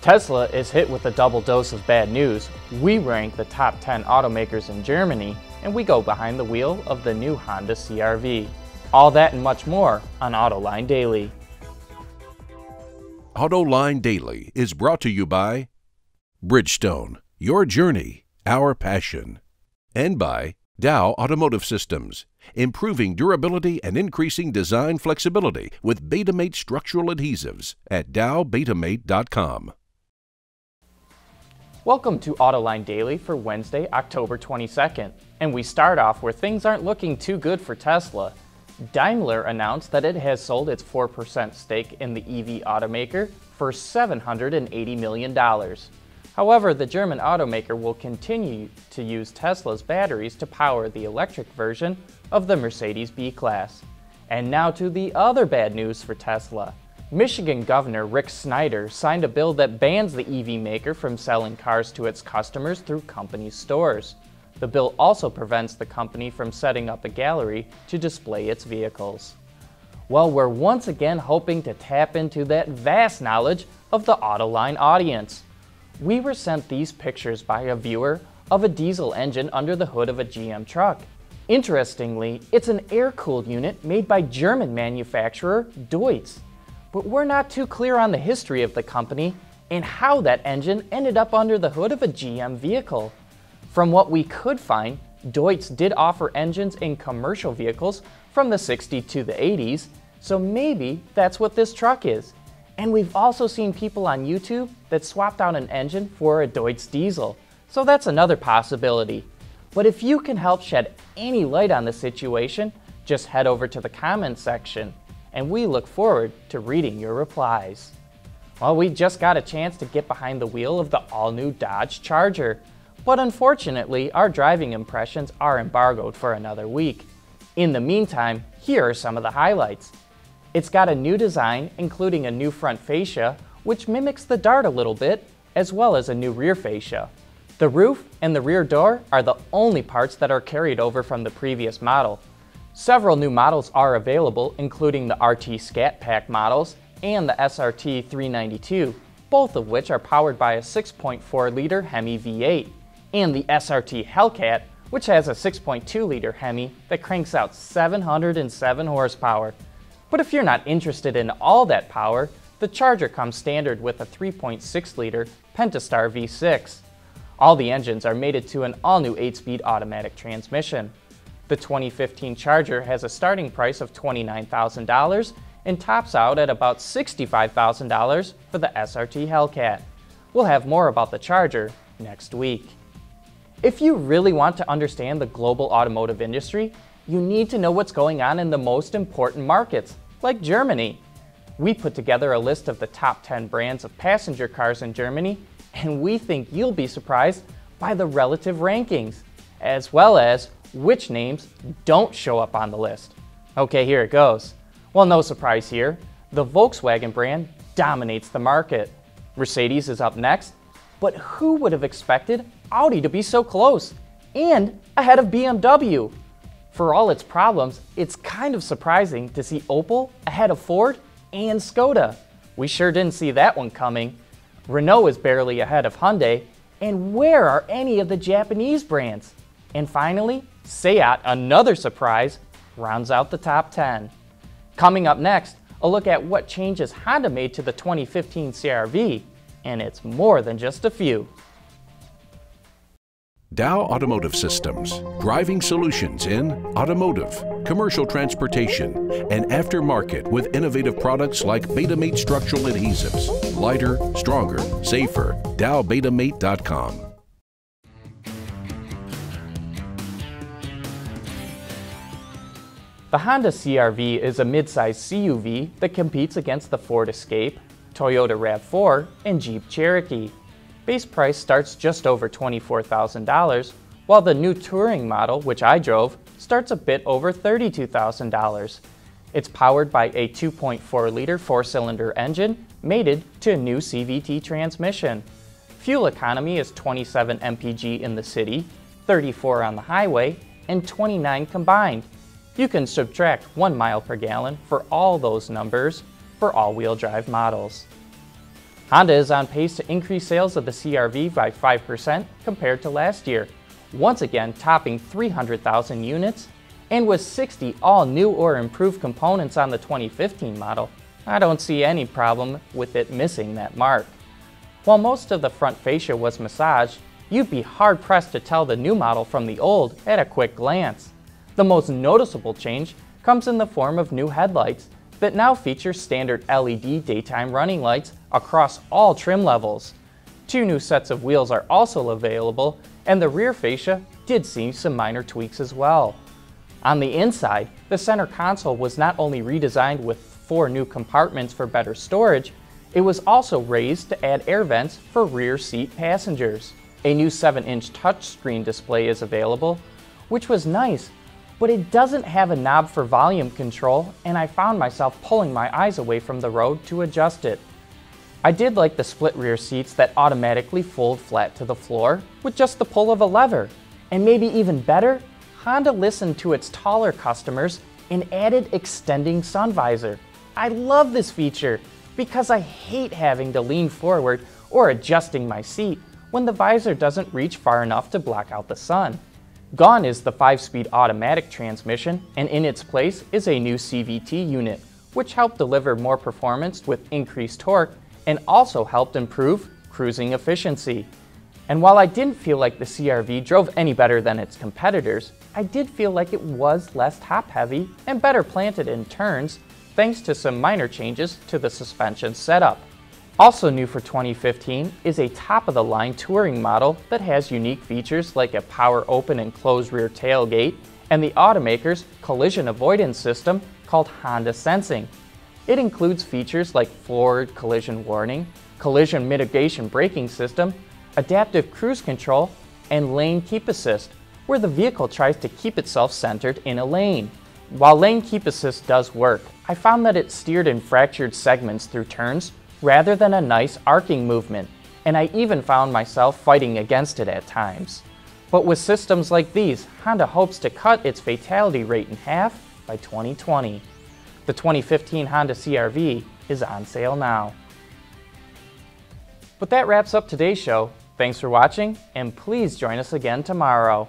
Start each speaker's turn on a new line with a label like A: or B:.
A: Tesla is hit with a double dose of bad news. We rank the top 10 automakers in Germany, and we go behind the wheel of the new Honda CR-V. All that and much more on Autoline Daily.
B: Autoline Daily is brought to you by Bridgestone, your journey, our passion, and by Dow Automotive Systems, improving durability and increasing design flexibility with Betamate structural adhesives at dowbetamate.com.
A: Welcome to Autoline Daily for Wednesday, October 22nd, and we start off where things aren't looking too good for Tesla. Daimler announced that it has sold its 4% stake in the EV automaker for $780 million. However, the German automaker will continue to use Tesla's batteries to power the electric version of the Mercedes B-Class. And now to the other bad news for Tesla. Michigan Governor Rick Snyder signed a bill that bans the EV maker from selling cars to its customers through company stores. The bill also prevents the company from setting up a gallery to display its vehicles. Well, we're once again hoping to tap into that vast knowledge of the Autoline audience. We were sent these pictures by a viewer of a diesel engine under the hood of a GM truck. Interestingly, it's an air-cooled unit made by German manufacturer Deutz. But we're not too clear on the history of the company and how that engine ended up under the hood of a GM vehicle. From what we could find, Deutz did offer engines in commercial vehicles from the 60s to the 80s, so maybe that's what this truck is. And we've also seen people on YouTube that swapped out an engine for a Deutz diesel, so that's another possibility. But if you can help shed any light on the situation, just head over to the comments section, and we look forward to reading your replies. Well, we just got a chance to get behind the wheel of the all-new Dodge Charger. But unfortunately, our driving impressions are embargoed for another week. In the meantime, here are some of the highlights. It's got a new design, including a new front fascia, which mimics the Dart a little bit, as well as a new rear fascia. The roof and the rear door are the only parts that are carried over from the previous model. Several new models are available, including the RT Scat Pack models and the SRT 392, both of which are powered by a 6.4-liter Hemi V8. And the SRT Hellcat, which has a 6.2-liter Hemi that cranks out 707 horsepower. But if you're not interested in all that power, the Charger comes standard with a 3.6-liter Pentastar V6. All the engines are mated to an all-new 8-speed automatic transmission. The 2015 Charger has a starting price of $29,000 and tops out at about $65,000 for the SRT Hellcat. We'll have more about the Charger next week. If you really want to understand the global automotive industry, you need to know what's going on in the most important markets, like Germany. We put together a list of the top 10 brands of passenger cars in Germany, and we think you'll be surprised by the relative rankings, as well as which names don't show up on the list. Okay, here it goes. Well, no surprise here. The Volkswagen brand dominates the market. Mercedes is up next, but who would have expected Audi to be so close and ahead of BMW? For all its problems, it's kind of surprising to see Opel ahead of Ford and Skoda. We sure didn't see that one coming. Renault is barely ahead of Hyundai, and where are any of the Japanese brands? And finally, Seat, another surprise, rounds out the top 10. Coming up next, a look at what changes Honda made to the 2015 CR-V, and it's more than just a few.
B: Dow Automotive Systems, driving solutions in automotive, commercial transportation, and aftermarket with innovative products like Betamate structural adhesives. Lighter, stronger, safer. dowbetamate.com.
A: The Honda CR-V is a mid-size CUV that competes against the Ford Escape, Toyota RAV4, and Jeep Cherokee. Base price starts just over $24,000, while the new Touring model, which I drove, starts a bit over $32,000. It's powered by a 2.4-liter four-cylinder engine mated to a new CVT transmission. Fuel economy is 27 mpg in the city, 34 on the highway, and 29 combined. You can subtract 1 mile per gallon for all those numbers for all-wheel drive models. Honda is on pace to increase sales of the CR-V by 5% compared to last year, once again topping 300,000 units, and with 60 all new or improved components on the 2015 model, I don't see any problem with it missing that mark. While most of the front fascia was massaged, you'd be hard-pressed to tell the new model from the old at a quick glance. The most noticeable change comes in the form of new headlights that now feature standard LED daytime running lights across all trim levels. 2 new sets of wheels are also available, and the rear fascia did see some minor tweaks as well. On the inside, the center console was not only redesigned with 4 new compartments for better storage, it was also raised to add air vents for rear seat passengers. A new 7-inch touchscreen display is available, which was nice, but it doesn't have a knob for volume control, and I found myself pulling my eyes away from the road to adjust it. I did like the split rear seats that automatically fold flat to the floor with just the pull of a lever. And maybe even better, Honda listened to its taller customers and added extending sun visor. I love this feature because I hate having to lean forward or adjusting my seat when the visor doesn't reach far enough to block out the sun. Gone is the 5-speed automatic transmission, and in its place is a new CVT unit, which helped deliver more performance with increased torque and also helped improve cruising efficiency. And while I didn't feel like the CR-V drove any better than its competitors, I did feel like it was less top-heavy and better planted in turns, thanks to some minor changes to the suspension setup. Also new for 2015 is a top-of-the-line touring model that has unique features like a power open and close rear tailgate and the Automakers collision avoidance system called Honda Sensing. It includes features like forward collision warning, collision mitigation braking system, adaptive cruise control, and lane keep assist, where the vehicle tries to keep itself centered in a lane. While lane keep assist does work, I found that it steered in fractured segments through turns rather than a nice arcing movement, and I even found myself fighting against it at times. But with systems like these, Honda hopes to cut its fatality rate in half by 2020. The 2015 Honda CR-V is on sale now. But that wraps up today's show. Thanks for watching, and please join us again tomorrow.